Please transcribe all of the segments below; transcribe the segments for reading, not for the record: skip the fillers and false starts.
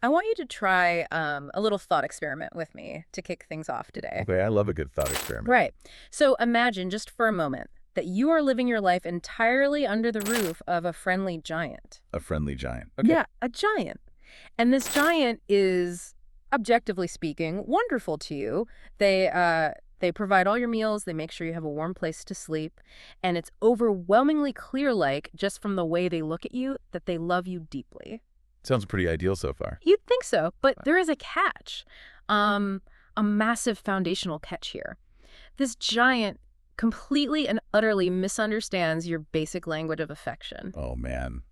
I want you to try a little thought experiment with me to kick things off today. Okay, I love a good thought experiment. Right. So imagine just for a moment that you are living your life entirely under the roof of a friendly giant. A friendly giant. Okay. Yeah, a giant. And this giant is, objectively speaking, wonderful to you. They provide all your meals, they make sure you have a warm place to sleep, and it's overwhelmingly clear, like, just from the way they look at you, that they love you deeply. Sounds pretty ideal so far. You'd think so, but there is a catch. A massive foundational catch here. This giant completely and utterly misunderstands your basic language of affection. Oh, man.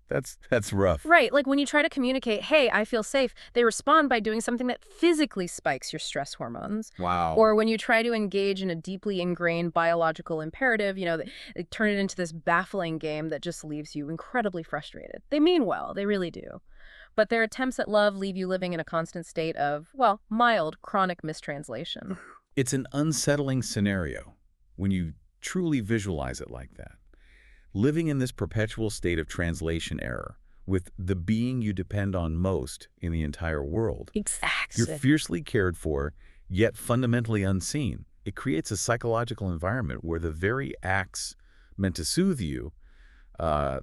That's rough. Right, like when you try to communicate, hey, I feel safe, they respond by doing something that physically spikes your stress hormones. Wow. Or when you try to engage in a deeply ingrained biological imperative, they turn it into this baffling game that just leaves you incredibly frustrated. They mean well, they really do. But their attempts at love leave you living in a constant state of, well, mild chronic mistranslation. It's an unsettling scenario when you truly visualize it like that. Living in this perpetual state of translation error with the being you depend on most in the entire world. Exactly. You're fiercely cared for, yet fundamentally unseen. It creates a psychological environment where the very acts meant to soothe you,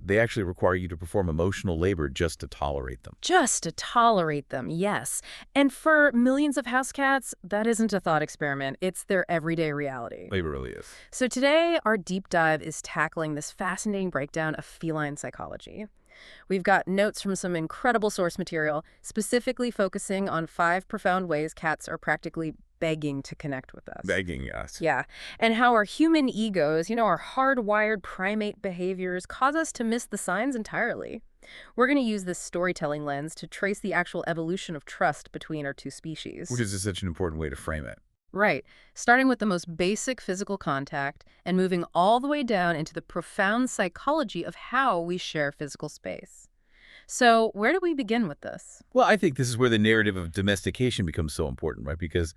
they actually require you to perform emotional labor just to tolerate them. Just to tolerate them, yes. And for millions of house cats, that isn't a thought experiment. It's their everyday reality. It really is. So today, our deep dive is tackling this fascinating breakdown of feline psychology. We've got notes from some incredible source material, specifically focusing on 5 profound ways cats are practically begging to connect with us. Begging us. Yeah, and how our human egos, our hardwired primate behaviors, cause us to miss the signs entirely. We're going to use this storytelling lens to trace the actual evolution of trust between our two species. Which is such an important way to frame it. Right, starting with the most basic physical contact and moving all the way down into the profound psychology of how we share physical space. So where do we begin with this? Well, I think this is where the narrative of domestication becomes so important, right? Because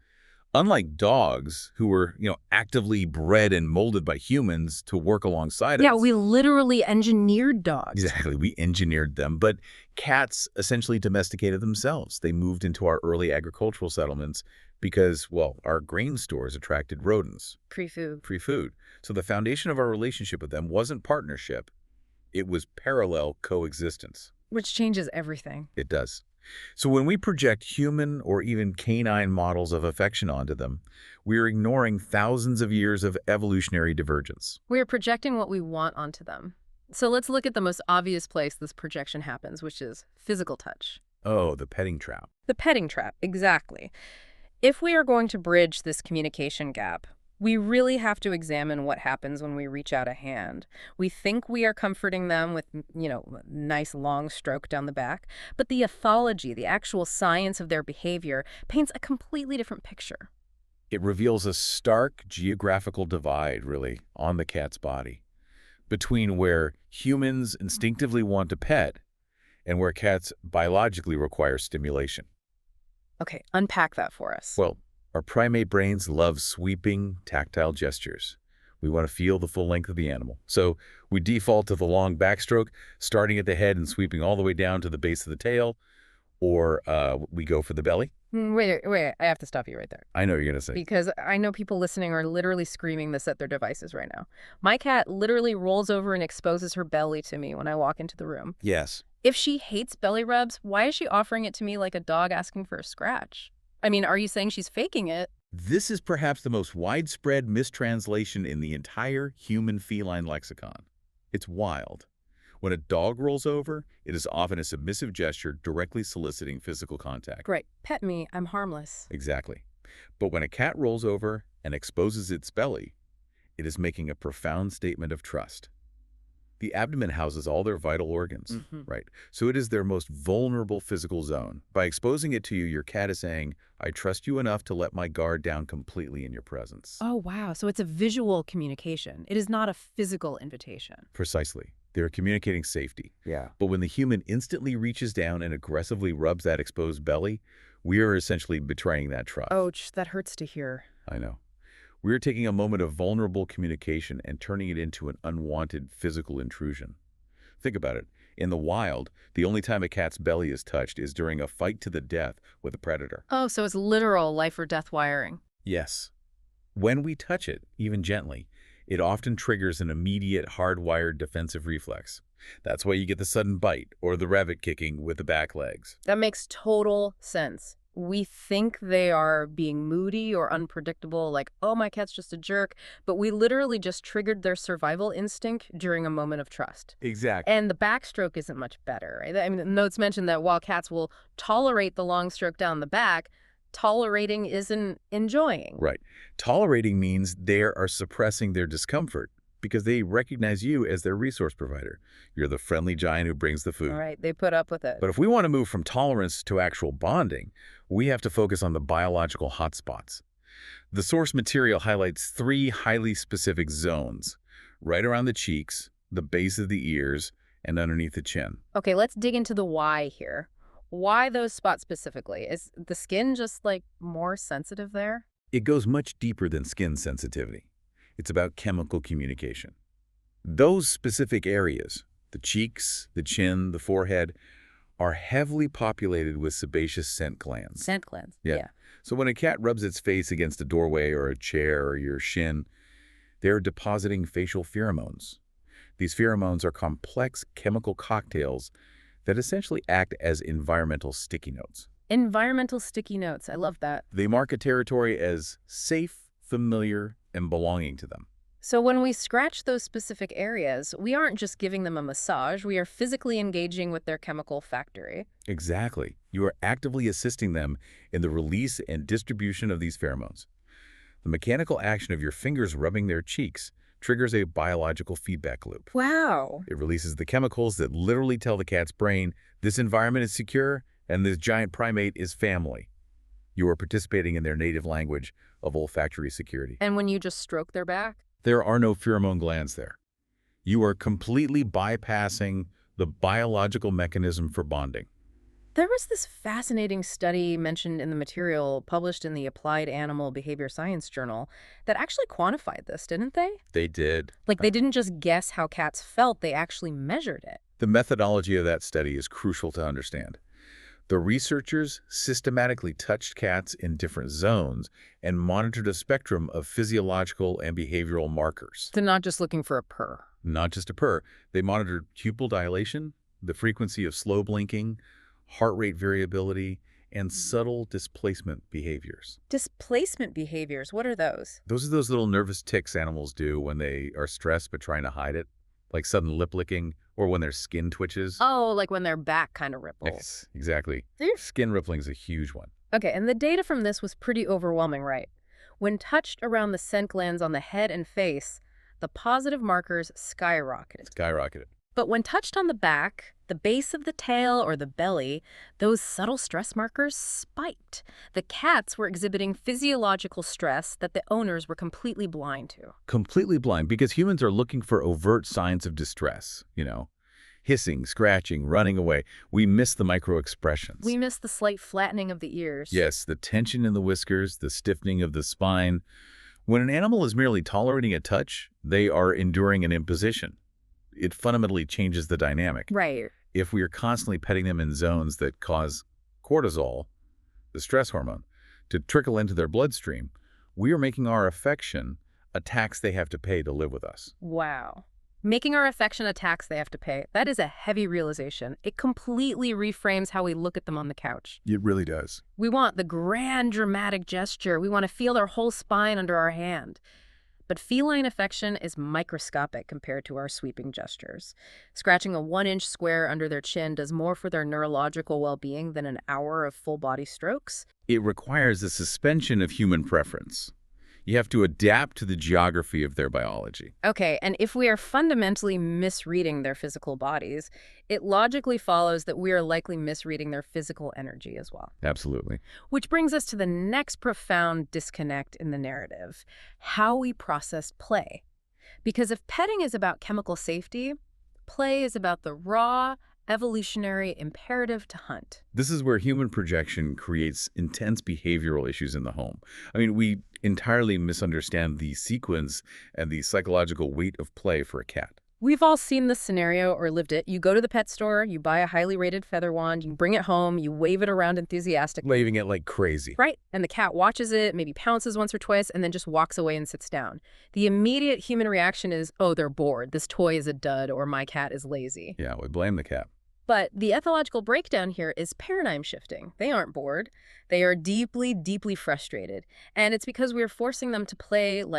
unlike dogs who were, actively bred and molded by humans to work alongside us. Yeah, we literally engineered dogs. Exactly. We engineered them. But cats essentially domesticated themselves. They moved into our early agricultural settlements because, well, our grain stores attracted rodents. Pre-food. Free food. So the foundation of our relationship with them wasn't partnership. It was parallel coexistence. Which changes everything. It does. So when we project human or even canine models of affection onto them, we're ignoring thousands of years of evolutionary divergence. We are projecting what we want onto them. So let's look at the most obvious place this projection happens, which is physical touch. Oh, the petting trap. The petting trap, exactly. If we are going to bridge this communication gap, we really have to examine what happens when we reach out a hand. We think we are comforting them with, nice long stroke down the back, but the ethology, the actual science of their behavior, paints a completely different picture. It reveals a stark geographical divide, really, on the cat's body, between where humans instinctively want to pet and where cats biologically require stimulation. Okay, unpack that for us. Well, our primate brains love sweeping, tactile gestures. We want to feel the full length of the animal. So we default to the long backstroke, starting at the head and sweeping all the way down to the base of the tail, or we go for the belly. Wait, I have to stop you right there. I know what you're going to say. Because I know people listening are literally screaming this at their devices right now. My cat literally rolls over and exposes her belly to me when I walk into the room. Yes. If she hates belly rubs, why is she offering it to me like a dog asking for a scratch? I mean, are you saying she's faking it? This is perhaps the most widespread mistranslation in the entire human-feline lexicon. It's wild. When a dog rolls over, it is often a submissive gesture directly soliciting physical contact. Great. Pet me. I'm harmless. Exactly. But when a cat rolls over and exposes its belly, it is making a profound statement of trust. The abdomen houses all their vital organs, right? So it is their most vulnerable physical zone. By exposing it to you, your cat is saying, I trust you enough to let my guard down completely in your presence. Oh, wow. So it's a visual communication. It is not a physical invitation. Precisely. They're communicating safety. Yeah. But when the human instantly reaches down and aggressively rubs that exposed belly, we are essentially betraying that trust. Ouch, that hurts to hear. I know. We are taking a moment of vulnerable communication and turning it into an unwanted physical intrusion. Think about it. In the wild, the only time a cat's belly is touched is during a fight to the death with a predator. Oh, so it's literal life or death wiring. Yes. When we touch it, even gently, it often triggers an immediate hardwired defensive reflex. That's why you get the sudden bite or the rabbit kicking with the back legs. That makes total sense. We think they are being moody or unpredictable, like, oh, my cat's just a jerk, but we literally just triggered their survival instinct during a moment of trust. Exactly. And the backstroke isn't much better, right? I mean, the notes mention that while cats will tolerate the long stroke down the back, tolerating isn't enjoying. Right. Tolerating means they are suppressing their discomfort because they recognize you as their resource provider. You're the friendly giant who brings the food. All right, they put up with it. But if we want to move from tolerance to actual bonding, we have to focus on the biological hotspots. The source material highlights 3 highly specific zones, right around the cheeks, the base of the ears, and underneath the chin. Okay, let's dig into the why here. Why those spots specifically? Is the skin just, like, more sensitive there? It goes much deeper than skin sensitivity. It's about chemical communication. Those specific areas, the cheeks, the chin, the forehead, are heavily populated with sebaceous scent glands. Scent glands. Yeah. Yeah. So when a cat rubs its face against a doorway or a chair or your shin, they're depositing facial pheromones. These pheromones are complex chemical cocktails that essentially act as environmental sticky notes. Environmental sticky notes. I love that. They mark a territory as safe, familiar, and belonging to them. So when we scratch those specific areas, we aren't just giving them a massage, we are physically engaging with their chemical factory. Exactly. You are actively assisting them in the release and distribution of these pheromones. The mechanical action of your fingers rubbing their cheeks triggers a biological feedback loop. Wow. It releases the chemicals that literally tell the cat's brain, this environment is secure and this giant primate is family. You are participating in their native language of olfactory security. And when you just stroke their back? There are no pheromone glands there. You are completely bypassing the biological mechanism for bonding. There was this fascinating study mentioned in the material published in the Applied Animal Behavior Science Journal that actually quantified this, didn't they? They did. Like, they didn't just guess how cats felt, they actually measured it. The methodology of that study is crucial to understand. The researchers systematically touched cats in different zones and monitored a spectrum of physiological and behavioral markers. They're not just looking for a purr. Not just a purr. They monitored pupil dilation, the frequency of slow blinking, heart rate variability, and subtle displacement behaviors. Displacement behaviors, what are those? Those are those little nervous tics animals do when they are stressed but trying to hide it, like sudden lip licking or when their skin twitches. Oh, like when their back kind of ripples. Yes, exactly. See? Skin rippling is a huge one. Okay, and the data from this was pretty overwhelming, right? When touched around the scent glands on the head and face, the positive markers skyrocketed. Skyrocketed. But when touched on the back, the base of the tail or the belly, those subtle stress markers spiked. The cats were exhibiting physiological stress that the owners were completely blind to. Completely blind, because humans are looking for overt signs of distress, hissing, scratching, running away. We miss the micro-expressions. We miss the slight flattening of the ears. Yes, the tension in the whiskers, the stiffening of the spine. When an animal is merely tolerating a touch, they are enduring an imposition. It fundamentally changes the dynamic. Right. If we are constantly petting them in zones that cause cortisol, the stress hormone, to trickle into their bloodstream, we are making our affection a tax they have to pay to live with us. Wow. Making our affection a tax they have to pay. That is a heavy realization. It completely reframes how we look at them on the couch. It really does. We want the grand, dramatic gesture. We want to feel their whole spine under our hand. But feline affection is microscopic compared to our sweeping gestures. Scratching a 1-inch square under their chin does more for their neurological well-being than an hour of full-body strokes. It requires a suspension of human preference. You have to adapt to the geography of their biology. Okay, and if we are fundamentally misreading their physical bodies, it logically follows that we are likely misreading their physical energy as well. Absolutely. Which brings us to the next profound disconnect in the narrative, how we process play. Because if petting is about chemical safety, play is about the raw, evolutionary imperative to hunt. This is where human projection creates intense behavioral issues in the home. I mean, we entirely misunderstand the sequence and the psychological weight of play for a cat. We've all seen this scenario or lived it. You go to the pet store, you buy a highly rated feather wand, you bring it home, you wave it around enthusiastically. Waving it like crazy. Right? And the cat watches it, maybe pounces once or twice, and then just walks away and sits down. The immediate human reaction is, oh, they're bored. This toy is a dud, or my cat is lazy. Yeah, we blame the cat. But the ethological breakdown here is paradigm shifting. They aren't bored. They are deeply, deeply frustrated. And it's because we're forcing them to play like